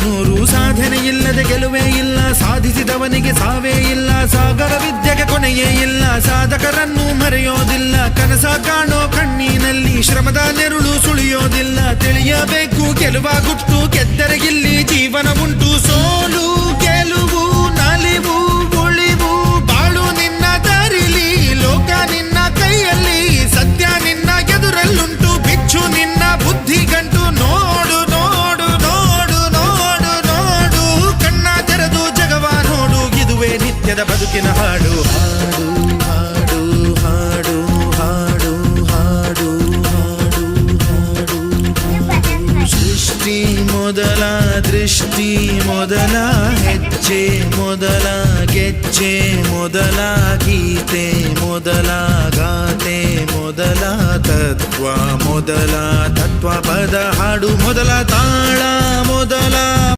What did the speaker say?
ನೂರು ಸಾಧನೆ ಇಲ್ಲದೆ ಗೆಲುವೇ ಇಲ್ಲ, ಸಾಧಿಸಿದವನಿಗೆ ಸಾವೇ ಇಲ್ಲ, ಸಾಗರ ವಿದ್ಯೆಗೆ ಕೊನೆಯೇ ಇಲ್ಲ, ಸಾಧಕರನ್ನು ಮರೆಯೋದಿಲ್ಲ, ಕನಸ ಕಾಣೋ ಕಣ್ಣಿನಲ್ಲಿ ಶ್ರಮದ ನೆರುಳು ಸುಳಿಯೋದಿಲ್ಲ, ತಿಳಿಯಬೇಕು ಗೆಲುವ ಗುಟ್ಟು, ಗೆದ್ದರೆ ಇಲ್ಲಿ ಜೀವನ ಉಂಟು, ಸೋಲು ಗೆಲುವು ನಲಿವು ಉಳಿವು ಬಾಳು ನಿನ್ನ ದಾರಿಲಿ, ಲೋಕ ನಿನ್ನ ಕೈಯಲ್ಲಿ, ಸತ್ಯ ನಿನ್ನ ಎದುರಲ್ಲುಂಟು, ಬಿಚ್ಚು ನಿನ್ನ ಬುದ್ಧಿ ಗಂಟು, ನೋಡು ನೋಡು ನೋಡು ನೋಡು ನೋಡು, ಕಣ್ಣ ತೆರೆದು ಜಗವ ನೋಡು, ಇದುವೇ ನಿತ್ಯದ ಬದುಕಿನ ಹಾಡು. ಹಾಡು ಹಾಡು ಹಾಡು ಹಾಡು ಹಾಡು ಹಾಡು ಹಾಡು. ಸೃಷ್ಟಿ ಮೊದಲ ದೃಷ್ಟಿ ಮೊದಲ ಹೆಜ್ಜೆ ಮೊದಲ ಗೆಜ್ಜೆ ಮೊದಲ ಗೀತೆ ಮೊದಲ ಗಾತೆ ಮೊದಲ ತತ್ವ ಮೊದಲ ತತ್ವ ಪದ ಹಾಡು ಮೊದಲ ತಾಳ ಮೊದಲ